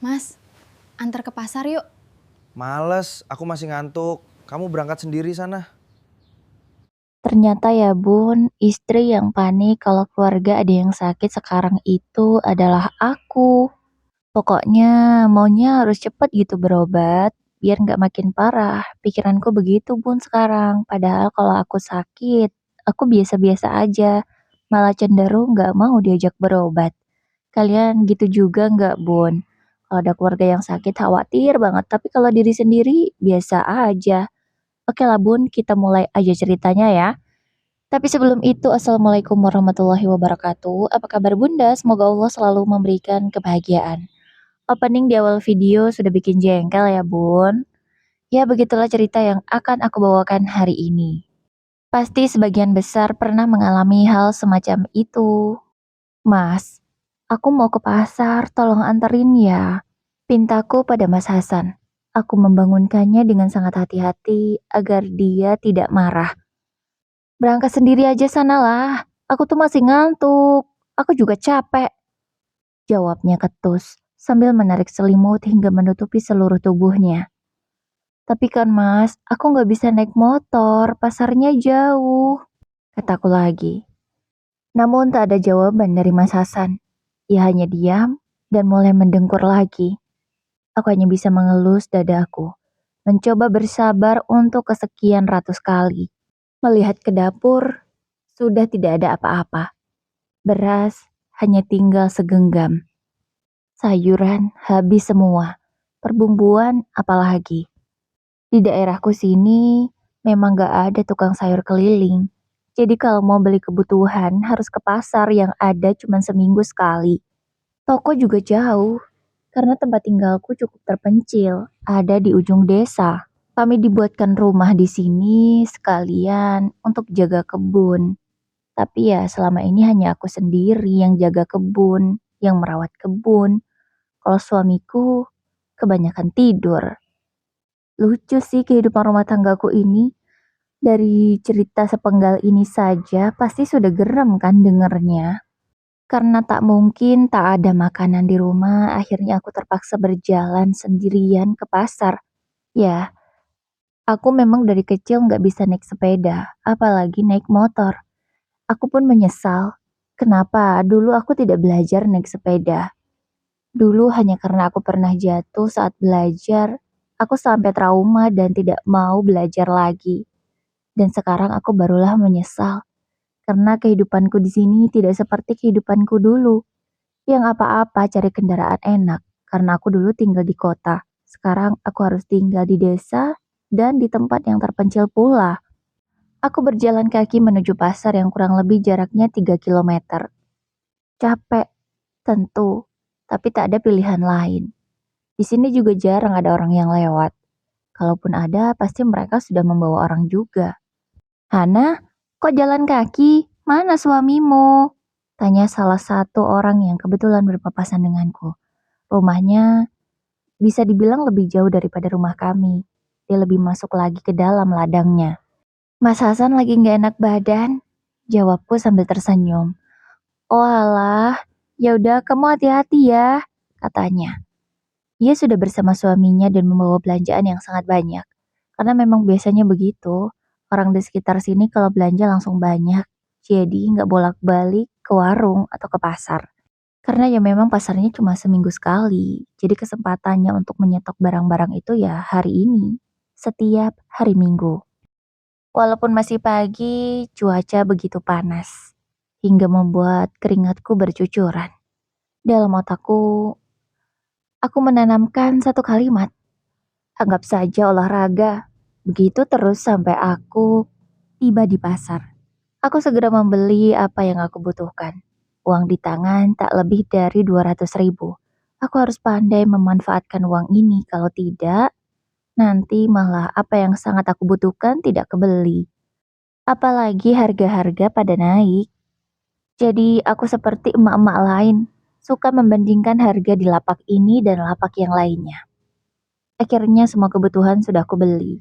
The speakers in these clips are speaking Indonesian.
Mas, antar ke pasar yuk. Males, aku masih ngantuk. Kamu berangkat sendiri sana. Ternyata ya bun, istri yang panik kalau keluarga ada yang sakit sekarang itu adalah aku. Pokoknya maunya harus cepet gitu berobat, biar nggak makin parah. Pikiranku begitu bun sekarang. Padahal kalau aku sakit, aku biasa-biasa aja. Malah cenderung nggak mau diajak berobat. Kalian gitu juga nggak bun? Kalau ada keluarga yang sakit khawatir banget, tapi kalau diri sendiri biasa aja. Oke lah bun, kita mulai aja ceritanya ya. Tapi sebelum itu, Assalamualaikum warahmatullahi wabarakatuh. Apa kabar Bunda? Semoga Allah selalu memberikan kebahagiaan. Opening di awal video sudah bikin jengkel ya Bun. Ya begitulah cerita yang akan aku bawakan hari ini. Pasti sebagian besar pernah mengalami hal semacam itu. Mas, aku mau ke pasar, tolong anterin ya. Pintaku pada Mas Hasan. Aku membangunkannya dengan sangat hati-hati agar dia tidak marah. Berangkat sendiri aja sanalah. Aku tuh masih ngantuk. Aku juga capek. Jawabnya ketus sambil menarik selimut hingga menutupi seluruh tubuhnya. Tapi kan mas, aku nggak bisa naik motor. Pasarnya jauh. Kataku lagi. Namun tak ada jawaban dari Mas Hasan. Ia hanya diam dan mulai mendengkur lagi. Aku hanya bisa mengelus dadaku. Mencoba bersabar untuk kesekian ratus kali. Melihat ke dapur, sudah tidak ada apa-apa. Beras hanya tinggal segenggam. Sayuran habis semua. Perbumbuan apalagi. Di daerahku sini memang gak ada tukang sayur keliling. Jadi kalau mau beli kebutuhan harus ke pasar yang ada cuma seminggu sekali. Toko juga jauh karena tempat tinggalku cukup terpencil, ada di ujung desa. Kami dibuatkan rumah di sini sekalian untuk jaga kebun. Tapi ya selama ini hanya aku sendiri yang jaga kebun, yang merawat kebun. Kalau suamiku kebanyakan tidur. Lucu sih kehidupan rumah tanggaku ini. Dari cerita sepenggal ini saja pasti sudah geram kan dengernya. Karena tak mungkin tak ada makanan di rumah, akhirnya aku terpaksa berjalan sendirian ke pasar. Ya, aku memang dari kecil nggak bisa naik sepeda, apalagi naik motor. Aku pun menyesal. Kenapa dulu aku tidak belajar naik sepeda? Dulu hanya karena aku pernah jatuh saat belajar, aku sampai trauma dan tidak mau belajar lagi. Dan sekarang aku barulah menyesal karena kehidupanku di sini tidak seperti kehidupanku dulu. Yang apa-apa cari kendaraan enak karena aku dulu tinggal di kota. Sekarang aku harus tinggal di desa dan di tempat yang terpencil pula. Aku berjalan kaki menuju pasar yang kurang lebih jaraknya 3 kilometer. Capek, tentu, tapi tak ada pilihan lain. Di sini juga jarang ada orang yang lewat. Kalaupun ada, pasti mereka sudah membawa orang juga. Hana, kok jalan kaki? Mana suamimu? Tanya salah satu orang yang kebetulan berpapasan denganku. Rumahnya bisa dibilang lebih jauh daripada rumah kami. Dia lebih masuk lagi ke dalam ladangnya. Mas Hasan lagi nggak enak badan, jawabku sambil tersenyum. Oh alah, ya udah kamu hati-hati ya, katanya. Ia sudah bersama suaminya dan membawa belanjaan yang sangat banyak. Karena memang biasanya begitu, orang di sekitar sini kalau belanja langsung banyak. Jadi nggak bolak-balik ke warung atau ke pasar. Karena ya memang pasarnya cuma seminggu sekali. Jadi kesempatannya untuk menyetok barang-barang itu ya hari ini. Setiap hari Minggu. Walaupun masih pagi, cuaca begitu panas. Hingga membuat keringatku bercucuran. Dalam otakku, aku menanamkan satu kalimat. Anggap saja olahraga. Begitu terus sampai aku tiba di pasar. Aku segera membeli apa yang aku butuhkan. Uang di tangan tak lebih dari 200.000. Aku harus pandai memanfaatkan uang ini. Kalau tidak, nanti malah apa yang sangat aku butuhkan tidak kebeli. Apalagi harga-harga pada naik. Jadi aku seperti emak-emak lain. Suka membandingkan harga di lapak ini dan lapak yang lainnya. Akhirnya semua kebutuhan sudah aku beli.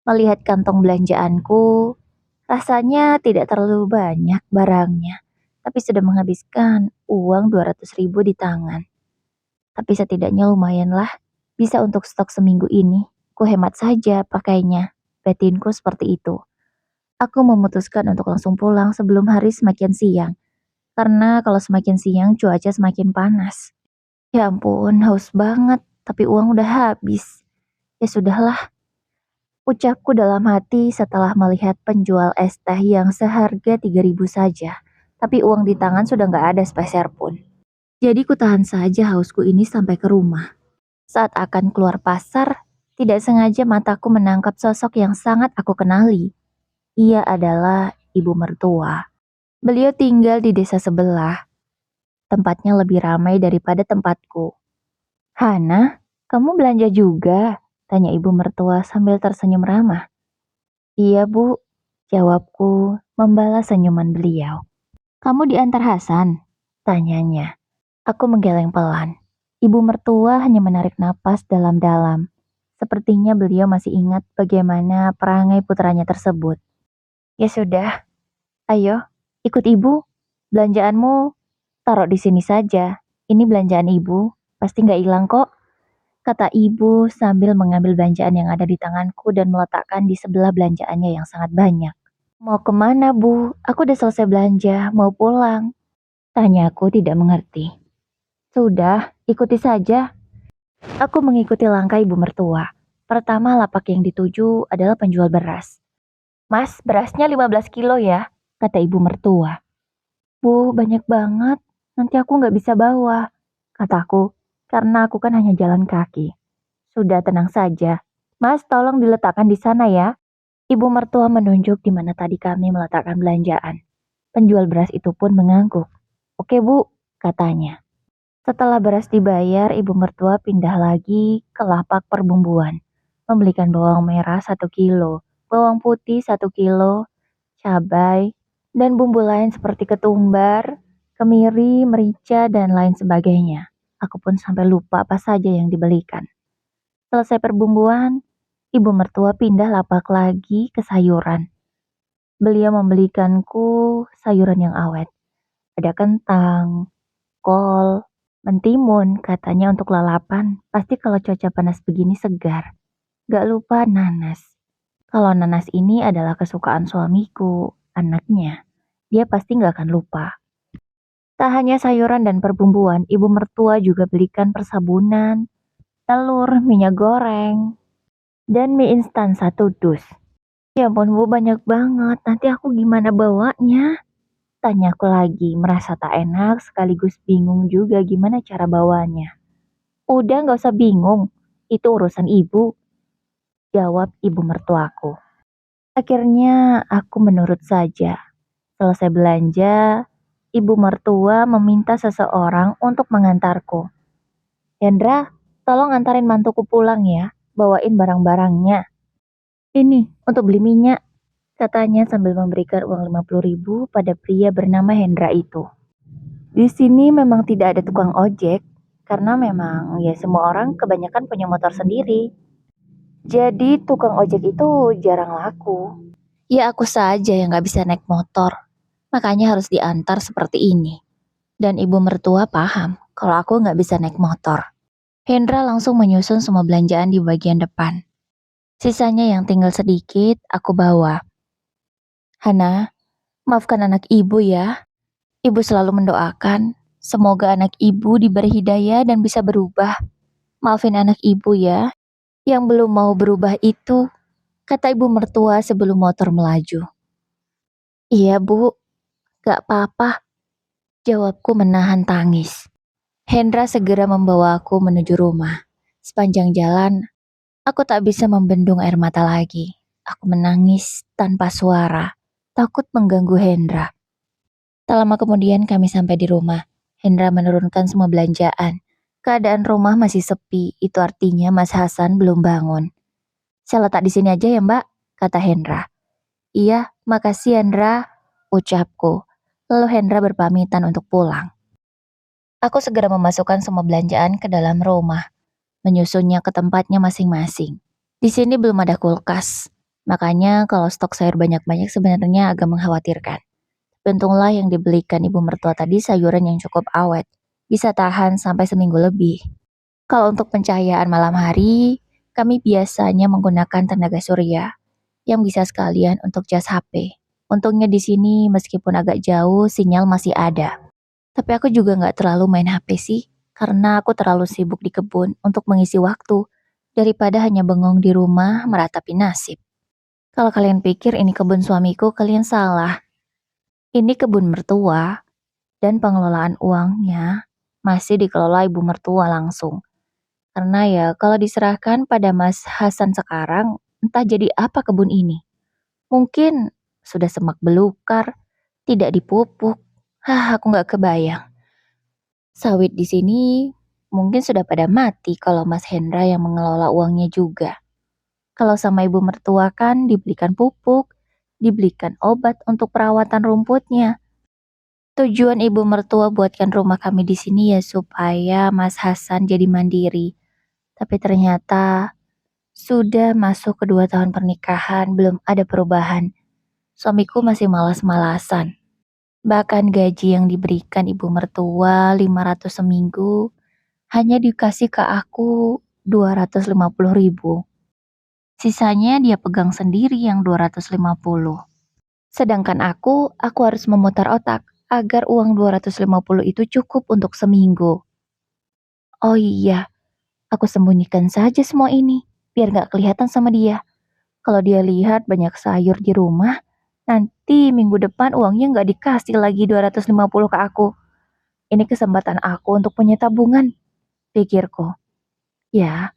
Melihat kantong belanjaanku, rasanya tidak terlalu banyak barangnya, tapi sudah menghabiskan uang 200.000 di tangan. Tapi setidaknya lumayanlah, bisa untuk stok seminggu ini. Ku hemat saja pakainya. Batinku seperti itu. Aku memutuskan untuk langsung pulang sebelum hari semakin siang. Karena kalau semakin siang cuaca semakin panas. Ya ampun, haus banget. Tapi uang udah habis. Ya sudahlah, ucapku dalam hati setelah melihat penjual es teh yang seharga 3.000 saja. Tapi uang di tangan sudah nggak ada sepeser pun. Jadi ku tahan saja hausku ini sampai ke rumah. Saat akan keluar pasar, tidak sengaja mataku menangkap sosok yang sangat aku kenali. Ia adalah ibu mertua. Beliau tinggal di desa sebelah. Tempatnya lebih ramai daripada tempatku. Hana, kamu belanja juga? Tanya ibu mertua sambil tersenyum ramah. Iya bu, jawabku membalas senyuman beliau. Kamu diantar Hasan? Tanyanya. Aku menggeleng pelan. Ibu mertua hanya menarik napas dalam-dalam. Sepertinya beliau masih ingat bagaimana perangai putranya tersebut. Ya sudah, ayo ikut ibu. Belanjaanmu taruh di sini saja. Ini belanjaan ibu, pasti nggak hilang kok. Kata ibu sambil mengambil belanjaan yang ada di tanganku dan meletakkan di sebelah belanjaannya yang sangat banyak. Mau kemana bu? Aku udah selesai belanja, mau pulang. Tanyaku tidak mengerti. Sudah, ikuti saja. Aku mengikuti langkah ibu mertua. Pertama lapak yang dituju adalah penjual beras. Mas, berasnya 15 kilo ya, kata ibu mertua. Bu, banyak banget, nanti aku nggak bisa bawa, kataku, karena aku kan hanya jalan kaki. Sudah tenang saja. Mas, tolong diletakkan di sana ya. Ibu mertua menunjuk di mana tadi kami meletakkan belanjaan. Penjual beras itu pun mengangguk. Oke bu, katanya. Setelah beras dibayar, ibu mertua pindah lagi ke lapak perbumbuan. Membelikan bawang merah 1 kilo, bawang putih 1 kilo, cabai, dan bumbu lain seperti ketumbar, kemiri, merica, dan lain sebagainya. Aku pun sampai lupa apa saja yang dibelikan. Selesai perbumbuan, ibu mertua pindah lapak lagi ke sayuran. Beliau membelikanku sayuran yang awet. Ada kentang, kol, mentimun, katanya untuk lalapan. Pasti kalau cuaca panas begini segar. Gak lupa nanas. Kalau nanas ini adalah kesukaan suamiku, anaknya. Dia pasti gak akan lupa. Tak hanya sayuran dan perbumbuan, ibu mertua juga belikan persabunan, telur, minyak goreng, dan mie instan 1 dus. Ya ampun bu, banyak banget. Nanti aku gimana bawanya? Tanyaku lagi, merasa tak enak sekaligus bingung juga gimana cara bawanya. Udah gak usah bingung, itu urusan ibu, jawab ibu mertuaku. Akhirnya aku menurut saja. Selesai belanja, ibu mertua meminta seseorang untuk mengantarku. Hendra, tolong antarin mantuku pulang ya, bawain barang-barangnya. Ini untuk beli minyak, katanya sambil memberikan uang 50.000 pada pria bernama Hendra itu. Di sini memang tidak ada tukang ojek, karena memang ya semua orang kebanyakan punya motor sendiri. Jadi tukang ojek itu jarang laku. Ya aku saja yang gak bisa naik motor, makanya harus diantar seperti ini. Dan ibu mertua paham kalau aku gak bisa naik motor. Hendra langsung menyusun semua belanjaan di bagian depan. Sisanya yang tinggal sedikit aku bawa. Hana, maafkan anak ibu ya. Ibu selalu mendoakan semoga anak ibu diberi hidayah dan bisa berubah. Maafin anak ibu ya. Yang belum mau berubah itu, kata ibu mertua sebelum motor melaju. Iya bu, gak apa-apa. Jawabku menahan tangis. Hendra segera membawaku menuju rumah. Sepanjang jalan, aku tak bisa membendung air mata lagi. Aku menangis tanpa suara, takut mengganggu Hendra. Tak lama kemudian kami sampai di rumah. Hendra menurunkan semua belanjaan. Keadaan rumah masih sepi, itu artinya Mas Hasan belum bangun. Saya letak di sini aja ya mbak, kata Hendra. Iya, makasih Hendra, ucapku. Lalu Hendra berpamitan untuk pulang. Aku segera memasukkan semua belanjaan ke dalam rumah, menyusunnya ke tempatnya masing-masing. Di sini belum ada kulkas, makanya kalau stok sayur banyak-banyak sebenarnya agak mengkhawatirkan. Untunglah yang dibelikan ibu mertua tadi sayuran yang cukup awet, bisa tahan sampai seminggu lebih. Kalau untuk pencahayaan malam hari, kami biasanya menggunakan tenaga surya yang bisa sekalian untuk cas HP. Untungnya di sini meskipun agak jauh, sinyal masih ada. Tapi aku juga nggak terlalu main HP sih, karena aku terlalu sibuk di kebun untuk mengisi waktu, daripada hanya bengong di rumah meratapi nasib. Kalau kalian pikir ini kebun suamiku, kalian salah. Ini kebun mertua, dan pengelolaan uangnya masih dikelola ibu mertua langsung. Karena ya, kalau diserahkan pada Mas Hasan sekarang, entah jadi apa kebun ini. Mungkin sudah semak belukar, tidak dipupuk. Aku nggak kebayang. Sawit di sini mungkin sudah pada mati kalau Mas Hendra yang mengelola uangnya juga. Kalau sama ibu mertua kan dibelikan pupuk, dibelikan obat untuk perawatan rumputnya. Tujuan ibu mertua buatkan rumah kami di sini ya supaya Mas Hasan jadi mandiri. Tapi ternyata sudah masuk kedua tahun pernikahan belum ada perubahan. Suamiku masih malas-malasan. Bahkan gaji yang diberikan ibu mertua 500 seminggu hanya dikasih ke aku 250.000. Sisanya dia pegang sendiri yang 250. Sedangkan aku harus memutar otak agar uang 250 itu cukup untuk seminggu. Oh iya, aku sembunyikan saja semua ini, biar gak kelihatan sama dia. Kalau dia lihat banyak sayur di rumah, nanti minggu depan uangnya gak dikasih lagi 250 ke aku. Ini kesempatan aku untuk punya tabungan, pikirku. Ya,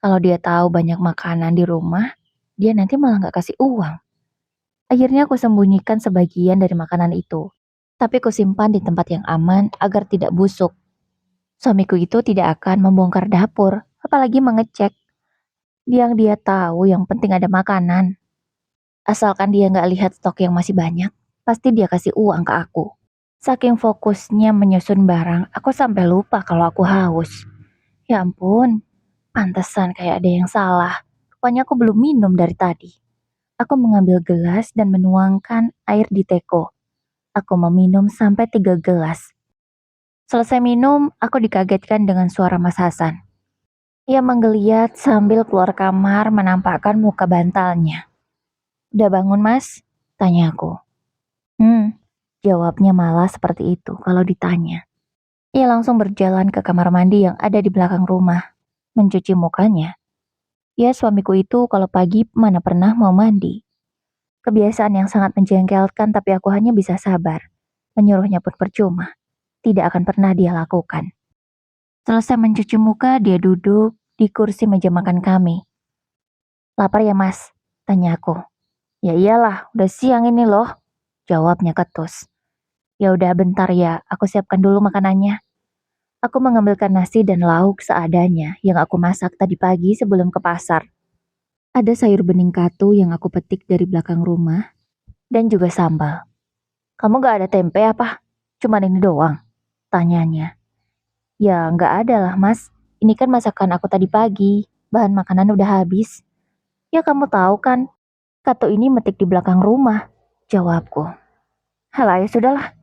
kalau dia tahu banyak makanan di rumah, dia nanti malah gak kasih uang. Akhirnya aku sembunyikan sebagian dari makanan itu. Tapi aku simpan di tempat yang aman agar tidak busuk. Suamiku itu tidak akan membongkar dapur, apalagi mengecek. Yang dia tahu yang penting ada makanan. Asalkan dia nggak lihat stok yang masih banyak, pasti dia kasih uang ke aku. Saking fokusnya menyusun barang, aku sampai lupa kalau aku haus. Ya ampun, pantesan kayak ada yang salah. Rupanya aku belum minum dari tadi. Aku mengambil gelas dan menuangkan air di teko. Aku meminum sampai 3 gelas. Selesai minum, aku dikagetkan dengan suara Mas Hasan. Ia menggeliat sambil keluar kamar menampakkan muka bantalnya. Udah bangun mas? Tanya aku. Jawabnya malah seperti itu kalau ditanya. Ia langsung berjalan ke kamar mandi yang ada di belakang rumah, mencuci mukanya. Ya suamiku itu kalau pagi mana pernah mau mandi. Kebiasaan yang sangat menjengkelkan tapi aku hanya bisa sabar. Menyuruhnya pun percuma. Tidak akan pernah dia lakukan. Selesai mencuci muka, dia duduk di kursi meja makan kami. Lapar ya mas? Tanya aku. Ya iyalah, udah siang ini loh. Jawabnya ketus. Ya udah bentar ya, aku siapkan dulu makanannya. Aku mengambilkan nasi dan lauk seadanya yang aku masak tadi pagi sebelum ke pasar. Ada sayur bening katu yang aku petik dari belakang rumah dan juga sambal. Kamu gak ada tempe apa? Cuman ini doang? Tanyanya. Ya nggak ada lah mas, ini kan masakan aku tadi pagi, bahan makanan udah habis. Ya kamu tahu kan, Kato ini metik di belakang rumah, jawabku. Halah ya sudahlah.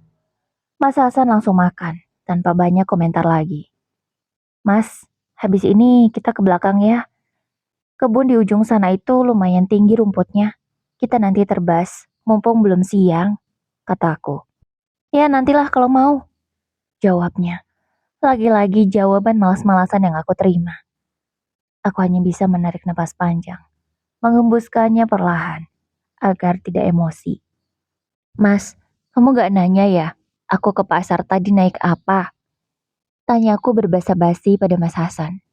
Mas Hasan langsung makan, tanpa banyak komentar lagi. Mas, habis ini kita ke belakang ya. Kebun di ujung sana itu lumayan tinggi rumputnya. Kita nanti terbas, mumpung belum siang, kataku. Ya nantilah kalau mau, jawabnya. Lagi-lagi jawaban malas-malasan yang aku terima. Aku hanya bisa menarik napas panjang, mengembuskannya perlahan, agar tidak emosi. Mas, kamu gak nanya ya, aku ke pasar tadi naik apa? Tanyaku berbasa basi pada Mas Hasan.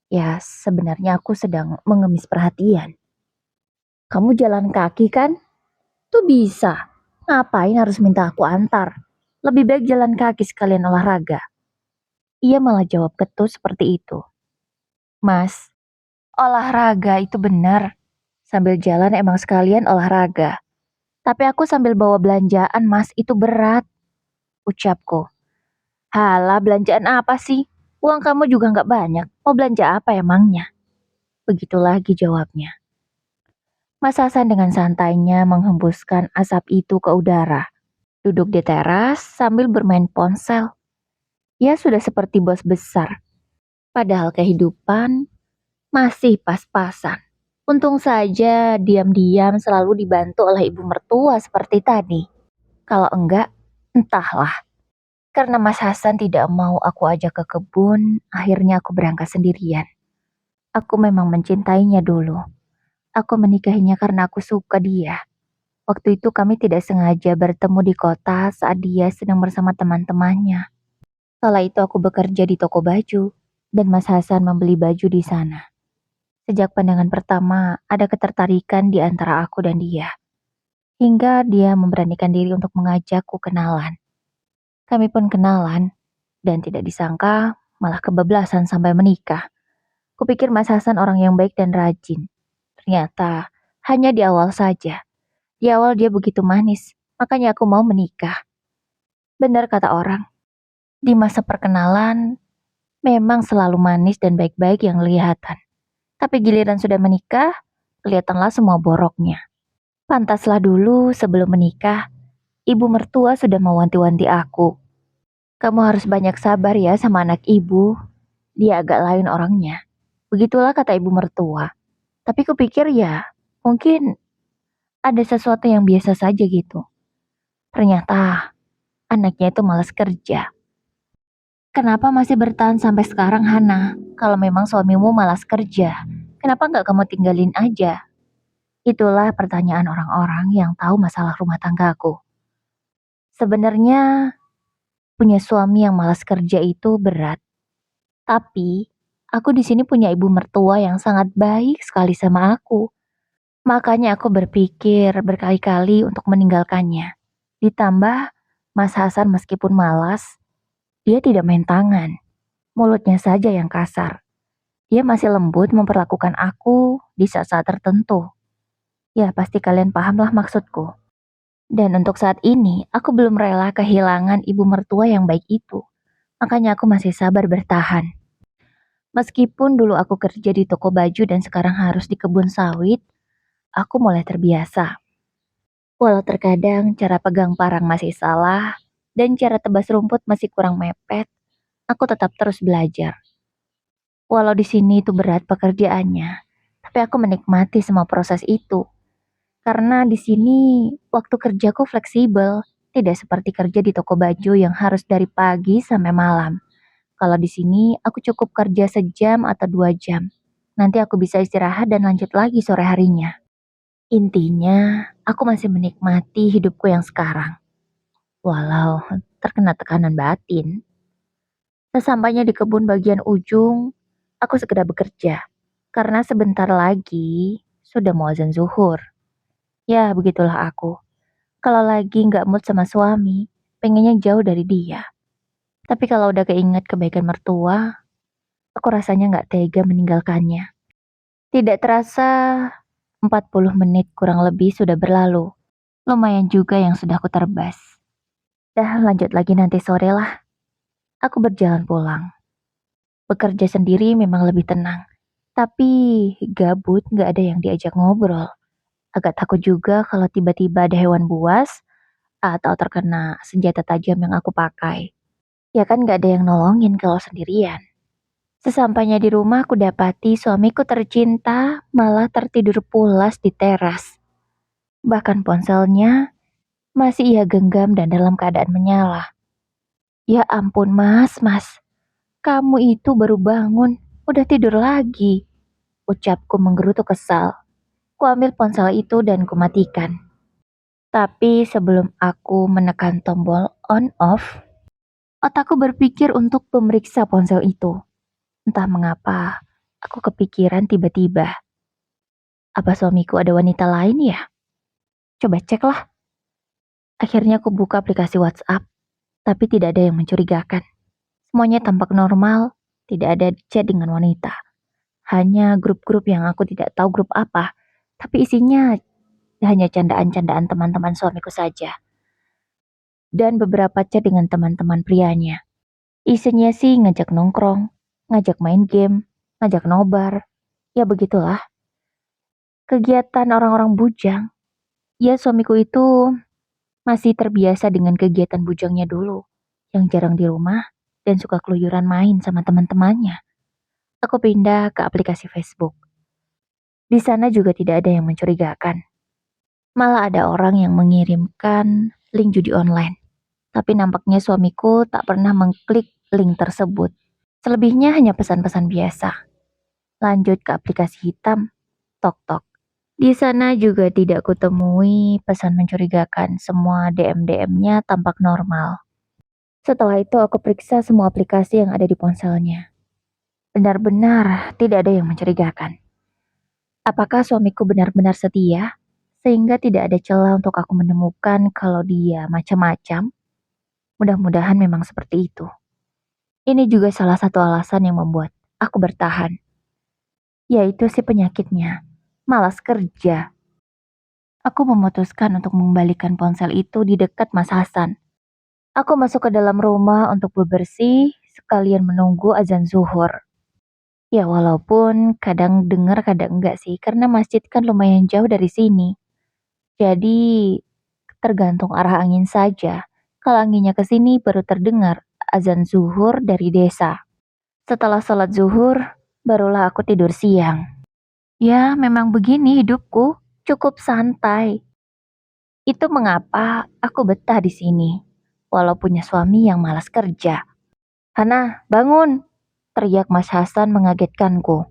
Ya, sebenarnya aku sedang mengemis perhatian. Kamu jalan kaki kan? Tuh bisa. Ngapain harus minta aku antar? Lebih baik jalan kaki sekalian olahraga. Ia malah jawab ketus seperti itu. Mas, olahraga itu benar. Sambil jalan emang sekalian olahraga. Tapi aku sambil bawa belanjaan mas, itu berat. Ucapku. Halah belanjaan apa sih? Uang kamu juga nggak banyak. Mau belanja apa emangnya? Begitu lagi jawabnya. Mas Hasan dengan santainya menghembuskan asap itu ke udara. Duduk di teras sambil bermain ponsel. Ya sudah seperti bos besar. Padahal kehidupan masih pas-pasan. Untung saja diam-diam selalu dibantu oleh ibu mertua seperti tadi. Kalau enggak, entahlah. Karena Mas Hasan tidak mau aku ajak ke kebun, akhirnya aku berangkat sendirian. Aku memang mencintainya dulu. Aku menikahinya karena aku suka dia. Waktu itu kami tidak sengaja bertemu di kota saat dia sedang bersama teman-temannya. Kala itu aku bekerja di toko baju, dan Mas Hasan membeli baju di sana. Sejak pandangan pertama, ada ketertarikan di antara aku dan dia. Hingga dia memberanikan diri untuk mengajakku kenalan. Kami pun kenalan, dan tidak disangka malah kebablasan sampai menikah. Kupikir Mas Hasan orang yang baik dan rajin. Ternyata hanya di awal saja. Di awal dia begitu manis, makanya aku mau menikah. Benar kata orang, di masa perkenalan memang selalu manis dan baik-baik yang kelihatan. Tapi giliran sudah menikah, kelihatanlah semua boroknya. Pantaslah dulu sebelum menikah, ibu mertua sudah mewanti-wanti aku. Kamu harus banyak sabar ya sama anak ibu. Dia agak lain orangnya. Begitulah kata ibu mertua. Tapi kupikir ya, mungkin ada sesuatu yang biasa saja gitu. Ternyata anaknya itu malas kerja. Kenapa masih bertahan sampai sekarang, Hana? Kalau memang suamimu malas kerja, kenapa nggak kamu tinggalin aja? Itulah pertanyaan orang-orang yang tahu masalah rumah tanggaku. Sebenarnya punya suami yang malas kerja itu berat. Tapi aku di sini punya ibu mertua yang sangat baik sekali sama aku. Makanya aku berpikir berkali-kali untuk meninggalkannya. Ditambah Mas Hasan meskipun malas, dia tidak main tangan. Mulutnya saja yang kasar. Dia masih lembut memperlakukan aku di saat-saat tertentu. Ya, pasti kalian pahamlah maksudku. Dan untuk saat ini, aku belum rela kehilangan ibu mertua yang baik itu. Makanya aku masih sabar bertahan. Meskipun dulu aku kerja di toko baju dan sekarang harus di kebun sawit, aku mulai terbiasa. Walau terkadang cara pegang parang masih salah dan cara tebas rumput masih kurang mepet, aku tetap terus belajar. Walau di sini itu berat pekerjaannya, tapi aku menikmati semua proses itu. Karena di sini waktu kerjaku fleksibel, tidak seperti kerja di toko baju yang harus dari pagi sampai malam. Kalau di sini aku cukup kerja sejam atau 2 jam. Nanti aku bisa istirahat dan lanjut lagi sore harinya. Intinya, aku masih menikmati hidupku yang sekarang. Walau terkena tekanan batin. Sesampainya di kebun bagian ujung, aku segera bekerja. Karena sebentar lagi sudah mau azan zuhur. Ya, begitulah aku. Kalau lagi nggak mood sama suami, pengennya jauh dari dia. Tapi kalau udah keinget kebaikan mertua, aku rasanya nggak tega meninggalkannya. Tidak terasa 40 menit kurang lebih sudah berlalu. Lumayan juga yang sudah aku terbas. Dah lanjut lagi nanti sore lah. Aku berjalan pulang. Bekerja sendiri memang lebih tenang. Tapi gabut nggak ada yang diajak ngobrol. Agak takut juga kalau tiba-tiba ada hewan buas atau terkena senjata tajam yang aku pakai. Ya kan nggak ada yang nolongin kalau sendirian. Sesampainya di rumah aku dapati suamiku tercinta malah tertidur pulas di teras. Bahkan ponselnya masih ia genggam dan dalam keadaan menyala. Ya ampun mas, kamu itu baru bangun, udah tidur lagi. Ucapku menggerutu kesal. Ku ambil ponsel itu dan kumatikan. Tapi sebelum aku menekan tombol on off, otakku berpikir untuk memeriksa ponsel itu. Entah mengapa, aku kepikiran tiba-tiba. Apa suamiku ada wanita lain ya? Coba ceklah. Akhirnya aku buka aplikasi WhatsApp, tapi tidak ada yang mencurigakan. Semuanya tampak normal, tidak ada chat dengan wanita. Hanya grup-grup yang aku tidak tahu grup apa, tapi isinya hanya candaan-candaan teman-teman suamiku saja. Dan beberapa chat dengan teman-teman prianya. Isinya sih ngajak nongkrong, ngajak main game, ngajak nobar. Ya begitulah. Kegiatan orang-orang bujang. Ya suamiku itu masih terbiasa dengan kegiatan bujangnya dulu. Yang jarang di rumah dan suka keluyuran main sama teman-temannya. Aku pindah ke aplikasi Facebook. Di sana juga tidak ada yang mencurigakan. Malah ada orang yang mengirimkan link judi online. Tapi nampaknya suamiku tak pernah mengklik link tersebut. Selebihnya hanya pesan-pesan biasa. Lanjut ke aplikasi hitam, tok-tok. Di sana juga tidak kutemui pesan mencurigakan. Semua DM-DM-nya tampak normal. Setelah itu aku periksa semua aplikasi yang ada di ponselnya. Benar-benar tidak ada yang mencurigakan. Apakah suamiku benar-benar setia? Sehingga tidak ada celah untuk aku menemukan kalau dia macam-macam? Mudah-mudahan memang seperti itu. Ini juga salah satu alasan yang membuat aku bertahan. Yaitu si penyakitnya, malas kerja. Aku memutuskan untuk mengembalikan ponsel itu di dekat Mas Hasan. Aku masuk ke dalam rumah untuk bebersih, sekalian menunggu azan zuhur. Ya walaupun kadang dengar kadang enggak sih, karena masjid kan lumayan jauh dari sini. Jadi tergantung arah angin saja. Kalau anginnya ke sini baru terdengar azan zuhur dari desa. Setelah sholat zuhur, barulah aku tidur siang. Ya memang begini hidupku, cukup santai. Itu mengapa aku betah di sini, walau punya suami yang malas kerja. Hana, bangun! Teriak Mas Hasan mengagetkanku.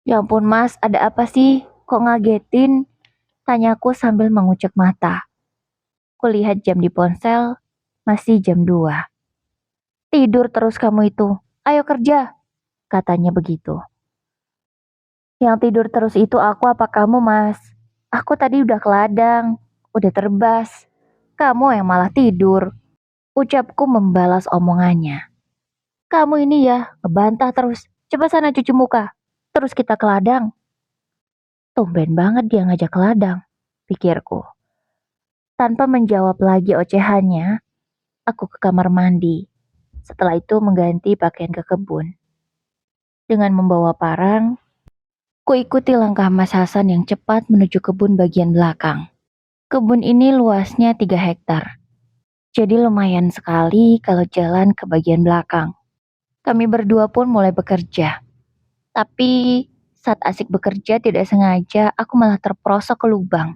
Ya ampun mas, ada apa sih? Kok ngagetin? Tanyaku sambil mengucek mata. Kulihat jam di ponsel, masih jam 2. Tidur terus kamu itu, ayo kerja, katanya begitu. Yang tidur terus itu aku apa kamu mas? Aku tadi udah ke ladang, udah terbas. Kamu yang malah tidur. Ucapku membalas omongannya. Kamu ini ya, ngebantah terus. Coba sana cuci muka. Terus kita ke ladang. Tumben banget dia ngajak ke ladang, pikirku. Tanpa menjawab lagi ocehannya, aku ke kamar mandi. Setelah itu mengganti pakaian ke kebun. Dengan membawa parang, kuikuti langkah Mas Hasan yang cepat menuju kebun bagian belakang. Kebun ini luasnya 3 hektar. Jadi lumayan sekali kalau jalan ke bagian belakang. Kami berdua pun mulai bekerja. Tapi saat asik bekerja tidak sengaja aku malah terperosok ke lubang.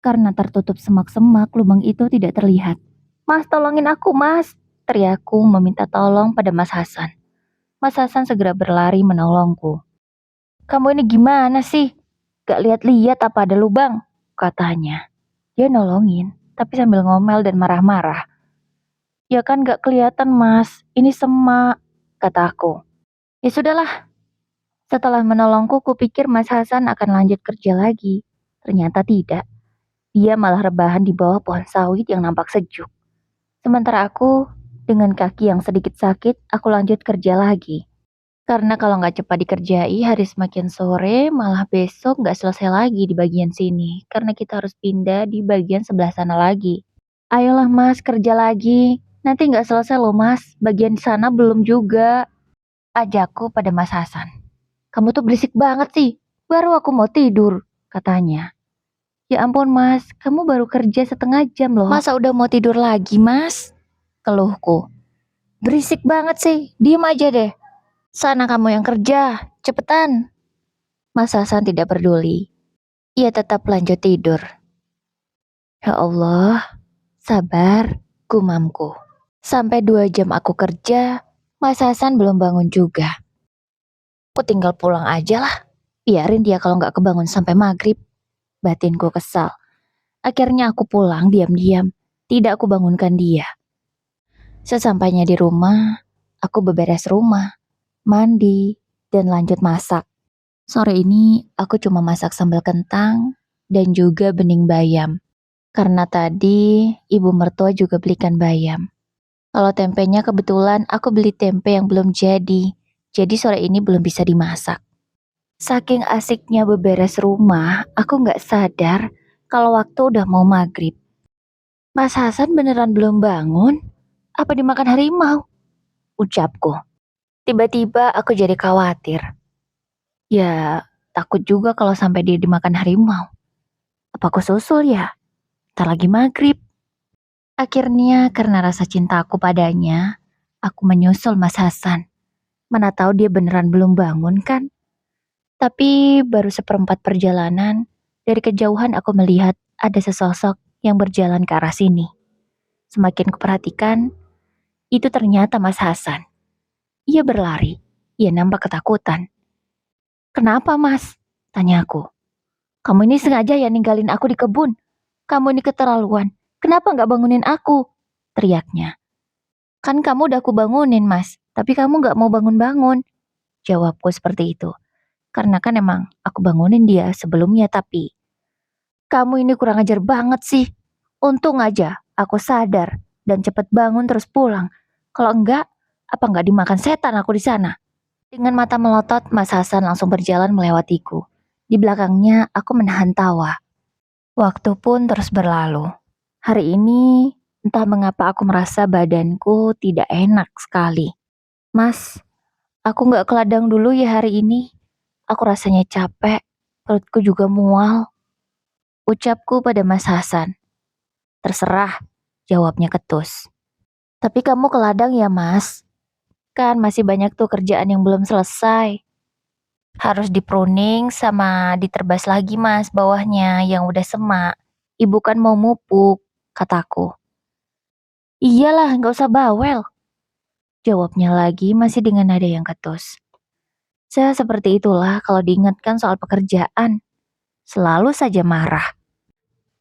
Karena tertutup semak-semak, lubang itu tidak terlihat. Mas, tolongin aku, Mas. Teriakku meminta tolong pada Mas Hasan. Mas Hasan segera berlari menolongku. Kamu ini gimana sih? Gak lihat-lihat apa ada lubang? Katanya. Dia nolongin, tapi sambil ngomel dan marah-marah. Ya kan gak kelihatan, Mas. Ini semak, kataku. Ya sudahlah. Setelah menolongku, kupikir Mas Hasan akan lanjut kerja lagi. Ternyata tidak. Dia malah rebahan di bawah pohon sawit yang nampak sejuk. Sementara aku, dengan kaki yang sedikit sakit, aku lanjut kerja lagi. Karena kalau nggak cepat dikerjai, hari semakin sore, malah besok nggak selesai lagi di bagian sini. Karena kita harus pindah di bagian sebelah sana lagi. Ayolah mas, kerja lagi. Nanti nggak selesai loh mas, bagian sana belum juga. Ajakku pada Mas Hasan. Kamu tuh berisik banget sih, baru aku mau tidur, katanya. Ya ampun mas, kamu baru kerja setengah jam loh. Masa udah mau tidur lagi mas? Keluhku. Berisik banget sih, diem aja deh. Sana kamu yang kerja, cepetan. Mas Hasan tidak peduli. Ia tetap lanjut tidur. Ya Allah, sabar, gumamku. Sampai 2 jam aku kerja, Mas Hasan belum bangun juga. Aku tinggal pulang aja lah. Biarin dia kalau nggak kebangun sampai maghrib. Batinku kesal. Akhirnya aku pulang diam-diam. Tidak aku bangunkan dia. Sesampainya di rumah, aku beberes rumah, mandi, dan lanjut masak. Sore ini aku cuma masak sambal kentang dan juga bening bayam. Karena tadi ibu mertua juga belikan bayam. Kalau tempenya kebetulan aku beli tempe yang belum jadi. Jadi sore ini belum bisa dimasak. Saking asiknya beberes rumah, aku nggak sadar kalau waktu udah mau maghrib. Mas Hasan beneran belum bangun? Apa dimakan harimau? Ucapku. Tiba-tiba aku jadi khawatir. Ya, takut juga kalau sampai dia dimakan harimau. Apa aku susul ya? Ntar lagi maghrib. Akhirnya karena rasa cinta aku padanya, aku menyusul Mas Hasan. Mana tahu dia beneran belum bangun kan? Tapi baru seperempat perjalanan, dari kejauhan aku melihat ada sesosok yang berjalan ke arah sini. Semakin kuperhatikan, itu ternyata Mas Hasan. Ia berlari. Ia nampak ketakutan. "Kenapa, Mas?" tanyaku. "Kamu ini sengaja ya ninggalin aku di kebun? Kamu ini keterlaluan. Kenapa nggak bangunin aku?" teriaknya. "Kan kamu udah aku bangunin, Mas. Tapi kamu nggak mau bangun-bangun." Jawabku seperti itu. Karena kan emang aku bangunin dia sebelumnya, tapi kamu ini kurang ajar banget sih. Untung aja aku sadar dan cepet bangun terus pulang. Kalau enggak, apa nggak dimakan setan aku di sana? Dengan mata melotot, Mas Hasan langsung berjalan melewatiku. Di belakangnya, aku menahan tawa. Waktu pun terus berlalu. Hari ini, entah mengapa aku merasa badanku tidak enak sekali. "Mas, aku nggak ke ladang dulu ya hari ini. Aku rasanya capek, perutku juga mual," ucapku pada Mas Hasan. "Terserah," jawabnya ketus. "Tapi kamu ke ladang ya, Mas? Kan masih banyak tuh kerjaan yang belum selesai. Harus di-pruning sama diterbas lagi, Mas, bawahnya yang udah semak. Ibu kan mau mupuk," kataku. "Iyalah, nggak usah bawel," jawabnya lagi masih dengan nada yang ketus. Saya seperti itulah kalau diingatkan soal pekerjaan. Selalu saja marah.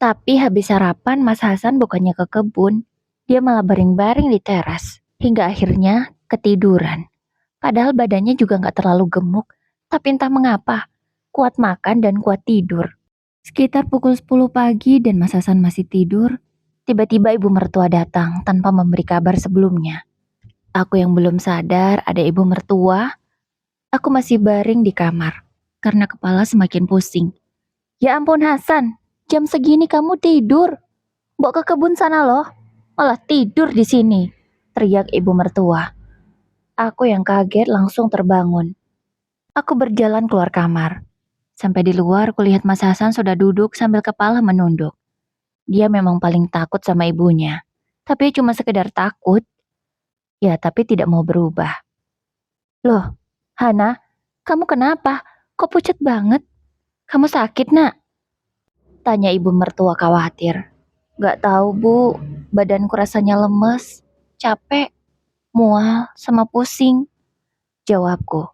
Tapi habis sarapan, Mas Hasan bukannya ke kebun. Dia malah baring-baring di teras. Hingga akhirnya ketiduran. Padahal badannya juga nggak terlalu gemuk. Tapi entah mengapa, kuat makan dan kuat tidur. Sekitar pukul 10 pagi dan Mas Hasan masih tidur, tiba-tiba ibu mertua datang tanpa memberi kabar sebelumnya. Aku yang belum sadar ada ibu mertua, aku masih baring di kamar karena kepala semakin pusing. "Ya ampun Hasan, jam segini kamu tidur? Bawa ke kebun sana loh, malah tidur di sini," teriak ibu mertua. Aku yang kaget langsung terbangun. Aku berjalan keluar kamar. Sampai di luar, kulihat Mas Hasan sudah duduk sambil kepala menunduk. Dia memang paling takut sama ibunya. Tapi cuma sekedar takut. Ya, tapi tidak mau berubah. "Loh, Hana, kamu kenapa? Kok pucat banget? Kamu sakit, Nak?" tanya ibu mertua khawatir. "Gak tahu, Bu. Badanku rasanya lemes, capek, mual, sama pusing," jawabku.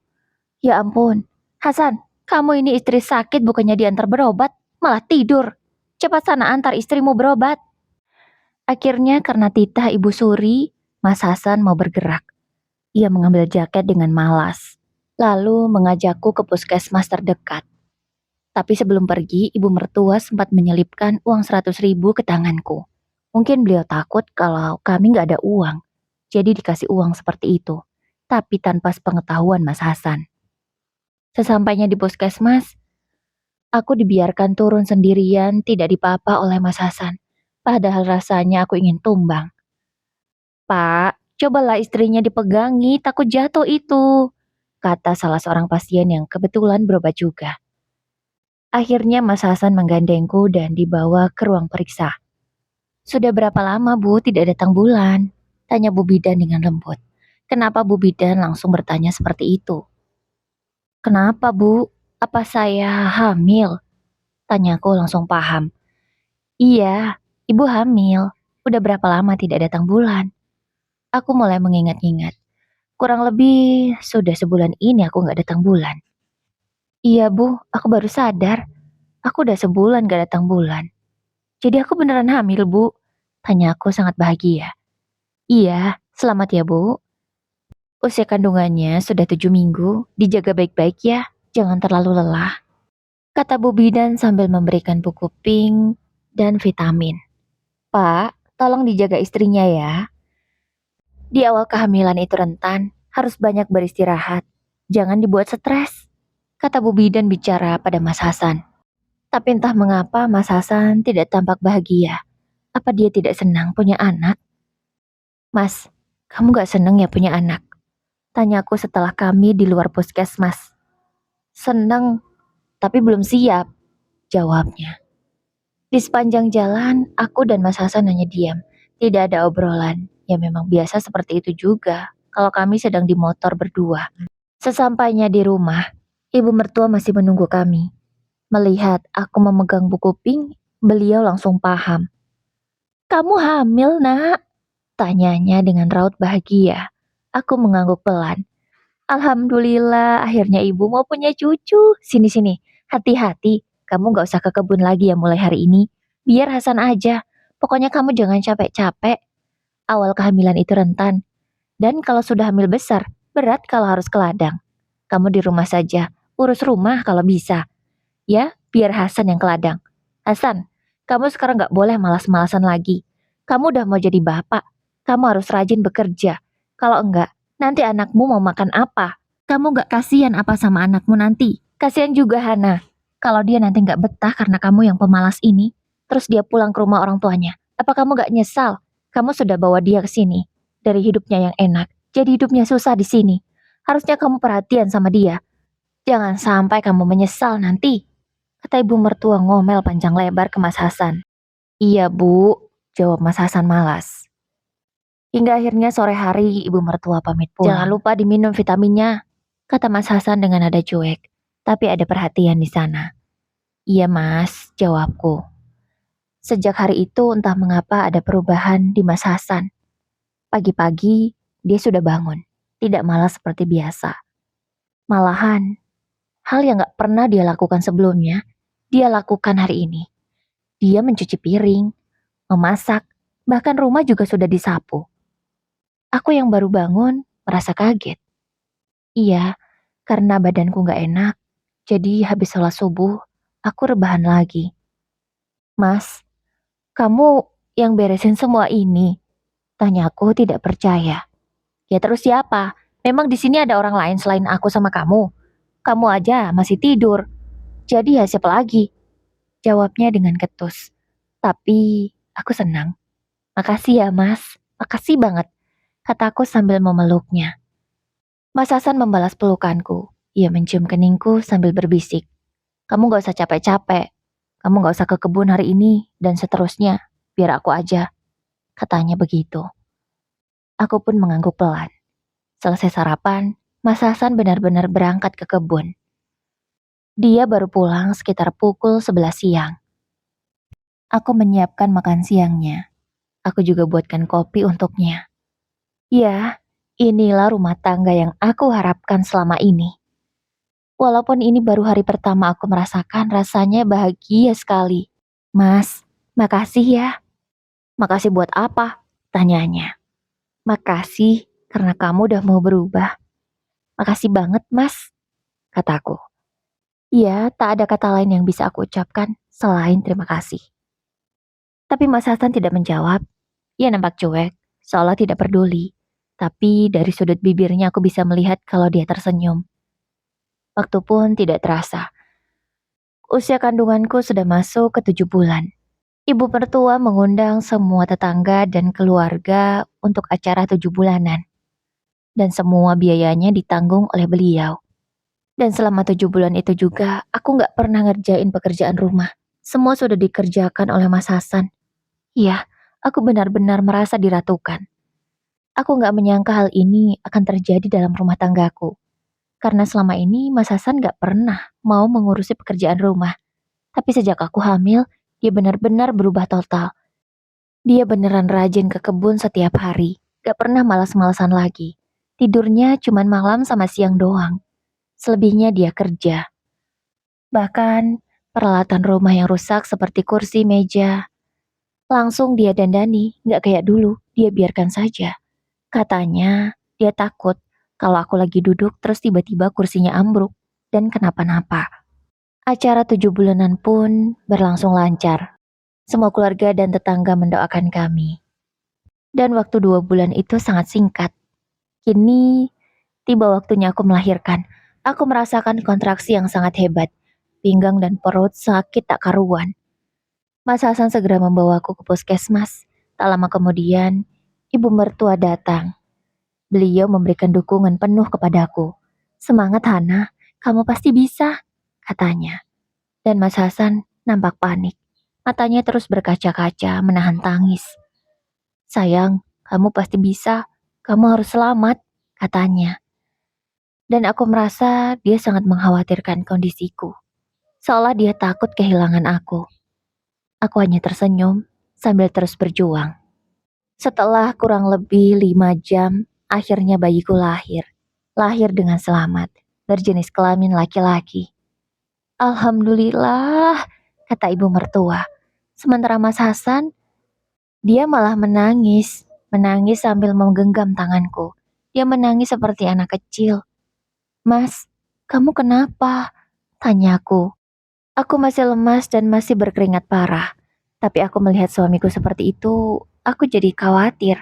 "Ya ampun, Hasan, kamu ini istri sakit bukannya diantar berobat, malah tidur. Cepat sana antar istrimu berobat." Akhirnya karena titah Ibu Suri, Mas Hasan mau bergerak. Ia mengambil jaket dengan malas, lalu mengajakku ke puskesmas terdekat. Tapi sebelum pergi, ibu mertua sempat menyelipkan uang 100.000 ke tanganku. Mungkin beliau takut kalau kami nggak ada uang, jadi dikasih uang seperti itu. Tapi tanpa sepengetahuan Mas Hasan. Sesampainya di puskesmas, aku dibiarkan turun sendirian tidak dipapa oleh Mas Hasan. Padahal rasanya aku ingin tumbang. "Pak, cobalah istrinya dipegangi, takut jatuh itu," kata salah seorang pasien yang kebetulan berobat juga. Akhirnya Mas Hasan menggandengku dan dibawa ke ruang periksa. "Sudah berapa lama Bu tidak datang bulan?" tanya Bu Bidan dengan lembut. Kenapa Bu Bidan langsung bertanya seperti itu? "Kenapa Bu? Apa saya hamil?" tanyaku langsung paham. "Iya, Ibu hamil. Udah berapa lama tidak datang bulan?" Aku mulai mengingat-ingat. Kurang lebih sudah sebulan ini aku nggak datang bulan. "Iya Bu, aku baru sadar. Aku udah sebulan gak datang bulan. Jadi aku beneran hamil Bu?" tanya aku sangat bahagia. "Iya, selamat ya Bu. Usia kandungannya sudah 7 minggu, dijaga baik-baik ya, jangan terlalu lelah," kata Bu Bidan sambil memberikan buku pink dan vitamin. "Pak, tolong dijaga istrinya ya. Di awal kehamilan itu rentan, harus banyak beristirahat. Jangan dibuat stres," kata Bu Bidan bicara pada Mas Hasan. Tapi entah mengapa Mas Hasan tidak tampak bahagia. Apa dia tidak senang punya anak? "Mas, kamu gak seneng ya punya anak?" tanyaku setelah kami di luar puskesmas. "Seneng, tapi belum siap," jawabnya. Di sepanjang jalan, aku dan Mas Hasan hanya diam. Tidak ada obrolan. Ya memang biasa seperti itu juga. kalau kami sedang di motor berdua. Sesampainya di rumah, ibu mertua masih menunggu kami. Melihat aku memegang buku pink, beliau langsung paham. "Kamu hamil, Nak?" tanyanya dengan raut bahagia. Aku mengangguk pelan. "Alhamdulillah, akhirnya ibu mau punya cucu. Sini-sini, hati-hati. Kamu gak usah ke kebun lagi ya mulai hari ini. Biar Hasan aja. Pokoknya kamu jangan capek-capek. Awal kehamilan itu rentan. Dan kalau sudah hamil besar, berat kalau harus ke ladang. Kamu di rumah saja, urus rumah kalau bisa. Ya, biar Hasan yang ke ladang. Hasan, kamu sekarang gak boleh malas-malasan lagi. Kamu udah mau jadi bapak. Kamu harus rajin bekerja. Kalau enggak, nanti anakmu mau makan apa? Kamu gak kasihan apa sama anakmu nanti? Kasihan juga Hana. Kalau dia nanti gak betah karena kamu yang pemalas ini, terus dia pulang ke rumah orang tuanya. Apa kamu gak nyesal? Kamu sudah bawa dia ke sini. Dari hidupnya yang enak, jadi hidupnya susah di sini. Harusnya kamu perhatian sama dia. Jangan sampai kamu menyesal nanti. Kata ibu mertua ngomel panjang lebar ke Mas Hasan. Iya bu, jawab Mas Hasan malas. Hingga akhirnya sore hari ibu mertua pamit pulang. Jangan lupa diminum vitaminnya, kata Mas Hasan dengan nada cuek. Tapi ada perhatian di sana. Iya mas, jawabku. Sejak hari itu entah mengapa ada perubahan di Mas Hasan. Pagi-pagi dia sudah bangun, tidak malas seperti biasa. Malahan, hal yang gak pernah dia lakukan sebelumnya, dia lakukan hari ini. Dia mencuci piring, memasak, bahkan rumah juga sudah disapu. Aku yang baru bangun merasa kaget. Iya, karena badanku gak enak, jadi habis sholat subuh, aku rebahan lagi. Mas, kamu yang beresin semua ini? Tanyaku tidak percaya. Ya terus siapa? Memang di sini ada orang lain selain aku sama kamu. Kamu aja masih tidur. Jadi ya siapa lagi? Jawabnya dengan ketus. Tapi aku senang. Makasih ya mas, makasih banget. Kataku sambil memeluknya. Mas Hasan membalas pelukanku. Ia mencium keningku sambil berbisik. Kamu gak usah capek-capek. Kamu gak usah ke kebun hari ini dan seterusnya. Biar aku aja. Katanya begitu. Aku pun mengangguk pelan. Selesai sarapan, Mas Hasan benar-benar berangkat ke kebun. Dia baru pulang sekitar pukul 11 siang. Aku menyiapkan makan siangnya. Aku juga buatkan kopi untuknya. Ya, inilah rumah tangga yang aku harapkan selama ini. Walaupun ini baru hari pertama aku merasakan rasanya bahagia sekali. Mas, makasih ya. Makasih buat apa? Tanyanya. Makasih karena kamu udah mau berubah. Makasih banget mas, kataku. Iya, tak ada kata lain yang bisa aku ucapkan selain terima kasih. Tapi Mas Hasan tidak menjawab. Ia nampak cuek, seolah tidak peduli. Tapi dari sudut bibirnya aku bisa melihat kalau dia tersenyum. Waktu pun tidak terasa. Usia kandunganku sudah masuk ke 7 bulan. Ibu mertua mengundang semua tetangga dan keluarga untuk acara 7 bulanan. Dan semua biayanya ditanggung oleh beliau. Dan selama 7 bulan itu juga, aku gak pernah ngerjain pekerjaan rumah. Semua sudah dikerjakan oleh Mas Hasan. Iya, aku benar-benar merasa diratukan. Aku gak menyangka hal ini akan terjadi dalam rumah tanggaku. Karena selama ini Mas Hasan gak pernah mau mengurusi pekerjaan rumah. Tapi sejak aku hamil, dia benar-benar berubah total. Dia beneran rajin ke kebun setiap hari. Gak pernah malas-malasan lagi. Tidurnya cuman malam sama siang doang. Selebihnya dia kerja. Bahkan peralatan rumah yang rusak seperti kursi, meja, langsung dia dandani, gak kayak dulu, dia biarkan saja. Katanya, dia takut kalau aku lagi duduk terus tiba-tiba kursinya ambruk dan kenapa-napa. Acara 7 bulanan pun berlangsung lancar. Semua keluarga dan tetangga mendoakan kami. Dan waktu 2 bulan itu sangat singkat. Kini, tiba waktunya aku melahirkan. Aku merasakan kontraksi yang sangat hebat. Pinggang dan perut sakit tak karuan. Mas Hasan segera membawaku ke puskesmas. Tak lama kemudian, ibu mertua datang. Beliau memberikan dukungan penuh kepadaku. Semangat Hana, kamu pasti bisa, katanya. Dan Mas Hasan nampak panik. Matanya terus berkaca-kaca menahan tangis. Sayang, kamu pasti bisa. Kamu harus selamat, katanya. Dan aku merasa dia sangat mengkhawatirkan kondisiku, seolah dia takut kehilangan aku. Aku hanya tersenyum sambil terus berjuang. Setelah kurang lebih 5 jam, akhirnya bayiku lahir. Lahir dengan selamat, berjenis kelamin laki-laki. Alhamdulillah, kata ibu mertua. Sementara Mas Hasan, dia malah menangis. Menangis sambil menggenggam tanganku. Dia menangis seperti anak kecil. Mas, kamu kenapa? Tanyaku. Aku masih lemas dan masih berkeringat parah. Tapi aku melihat suamiku seperti itu, aku jadi khawatir.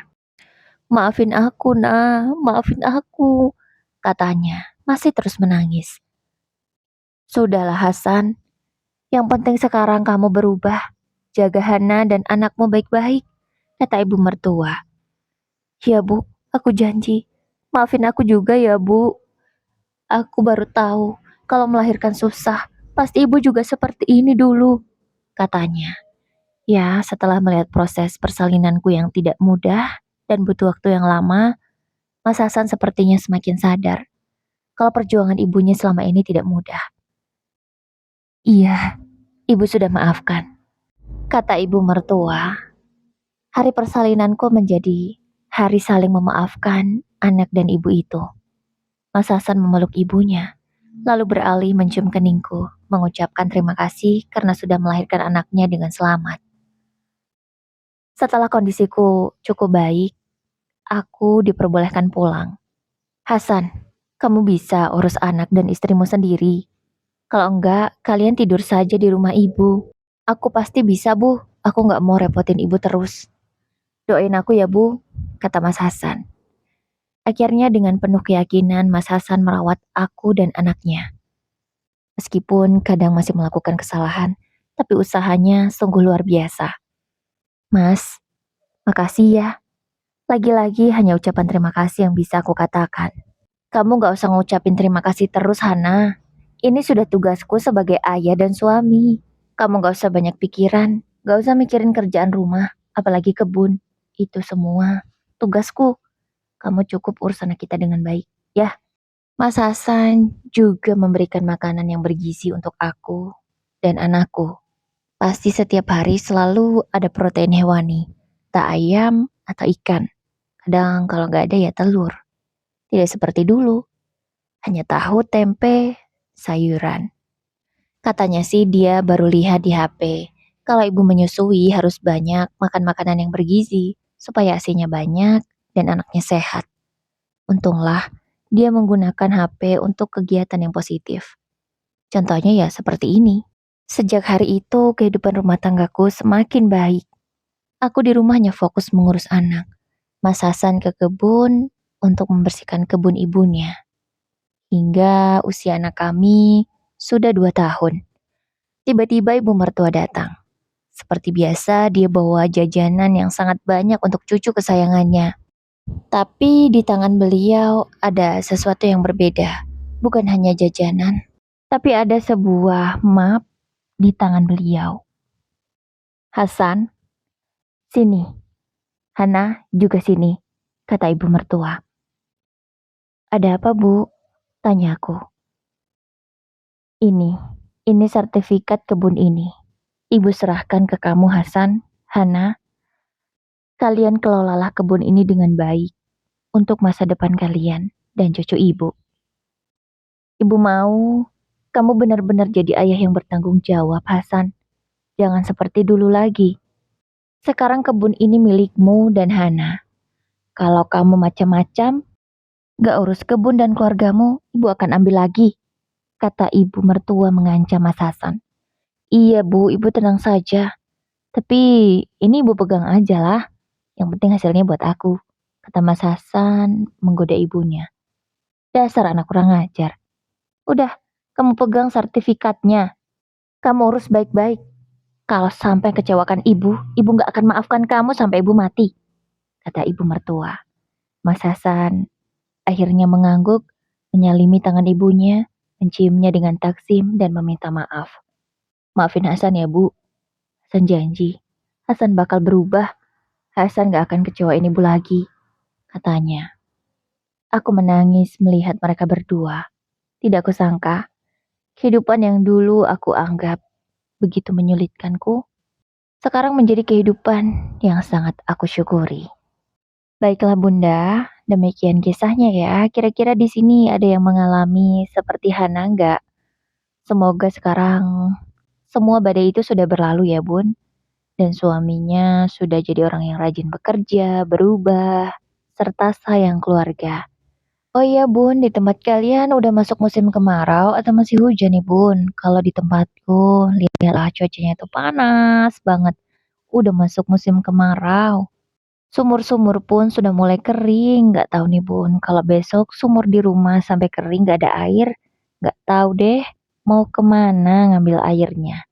Maafin aku, nah, maafin aku, katanya, masih terus menangis. Sudahlah Hasan, yang penting sekarang kamu berubah. Jaga Hana dan anakmu baik-baik, kata ibu mertua. Ya bu, aku janji. Maafin aku juga ya bu. Aku baru tahu kalau melahirkan susah. Pasti ibu juga seperti ini dulu, katanya. Ya, setelah melihat proses persalinanku yang tidak mudah dan butuh waktu yang lama, Mas Hasan sepertinya semakin sadar kalau perjuangan ibunya selama ini tidak mudah. Iya, ibu sudah maafkan, kata ibu mertua. Hari persalinanku menjadi hari saling memaafkan anak dan ibu itu. Mas Hasan memeluk ibunya, lalu beralih mencium keningku, mengucapkan terima kasih karena sudah melahirkan anaknya dengan selamat. Setelah kondisiku cukup baik, aku diperbolehkan pulang. Hasan, kamu bisa urus anak dan istrimu sendiri. Kalau enggak, kalian tidur saja di rumah ibu. Aku pasti bisa, Bu. Aku nggak mau repotin ibu terus. Doain aku ya, Bu, kata Mas Hasan. Akhirnya dengan penuh keyakinan Mas Hasan merawat aku dan anaknya. Meskipun kadang masih melakukan kesalahan, tapi usahanya sungguh luar biasa. Mas, makasih ya. Lagi-lagi hanya ucapan terima kasih yang bisa aku katakan. Kamu gak usah ngucapin terima kasih terus, Hana. Ini sudah tugasku sebagai ayah dan suami. Kamu gak usah banyak pikiran, gak usah mikirin kerjaan rumah, apalagi kebun. Itu semua tugasku. Kamu cukup urus anak kita dengan baik, ya. Mas Hasan juga memberikan makanan yang bergizi untuk aku dan anakku. Pasti setiap hari selalu ada protein hewani, tak ayam atau ikan. Kadang kalau nggak ada ya telur. Tidak seperti dulu, hanya tahu, tempe, sayuran. Katanya sih dia baru lihat di HP. Kalau ibu menyusui harus banyak makan makanan yang bergizi, supaya asinya banyak dan anaknya sehat. Untunglah, dia menggunakan HP untuk kegiatan yang positif. Contohnya ya seperti ini. Sejak hari itu, kehidupan rumah tanggaku semakin baik. Aku di rumahnya fokus mengurus anak. Mas Hasan ke kebun untuk membersihkan kebun ibunya. Hingga usia anak kami sudah 2 tahun. Tiba-tiba ibu mertua datang. Seperti biasa, dia bawa jajanan yang sangat banyak untuk cucu kesayangannya. Tapi di tangan beliau ada sesuatu yang berbeda. Bukan hanya jajanan, tapi ada sebuah map di tangan beliau. Hasan, sini. Hana juga sini, kata ibu mertua. Ada apa, Bu? Tanyaku. Ini sertifikat kebun ini. Ibu serahkan ke kamu, Hasan, Hana. Kalian kelolalah kebun ini dengan baik untuk masa depan kalian dan cucu ibu. Ibu mau kamu benar-benar jadi ayah yang bertanggung jawab, Hasan. Jangan seperti dulu lagi. Sekarang kebun ini milikmu dan Hana. Kalau kamu macam-macam, gak urus kebun dan keluargamu, ibu akan ambil lagi, kata ibu mertua mengancam Mas Hasan. Iya bu, ibu tenang saja. Tapi ini ibu pegang aja lah. Yang penting hasilnya buat aku, kata Mas Hasan menggoda ibunya. Dasar anak kurang ajar. Udah, kamu pegang sertifikatnya. Kamu urus baik-baik. Kalau sampai kecewakan ibu gak akan maafkan kamu sampai ibu mati, kata ibu mertua. Mas Hasan akhirnya mengangguk, menyalimi tangan ibunya, menciumnya dengan taksim dan meminta maaf. Maafin Hasan ya bu. Hasan janji, Hasan bakal berubah. Hasan gak akan kecewain ibu lagi, katanya. Aku menangis melihat mereka berdua. Tidak kusangka, kehidupan yang dulu aku anggap begitu menyulitkanku, sekarang menjadi kehidupan yang sangat aku syukuri. Baiklah Bunda, demikian kisahnya ya. Kira-kira di sini ada yang mengalami seperti Hana nggak? Semoga sekarang semua badai itu sudah berlalu ya Bun. Dan suaminya sudah jadi orang yang rajin bekerja, berubah, serta sayang keluarga. Oh iya Bun, di tempat kalian udah masuk musim kemarau atau masih hujan nih Bun? Kalau di tempatku, lihatlah cuacanya itu panas banget. Udah masuk musim kemarau. Sumur-sumur pun sudah mulai kering. Nggak tahu nih Bun, kalau besok sumur di rumah sampai kering nggak ada air, nggak tahu deh mau kemana ngambil airnya.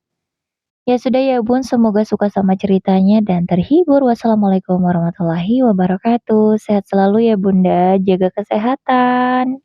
Ya sudah ya Bun, semoga suka sama ceritanya dan terhibur. Wassalamualaikum warahmatullahi wabarakatuh. Sehat selalu ya Bunda, jaga kesehatan.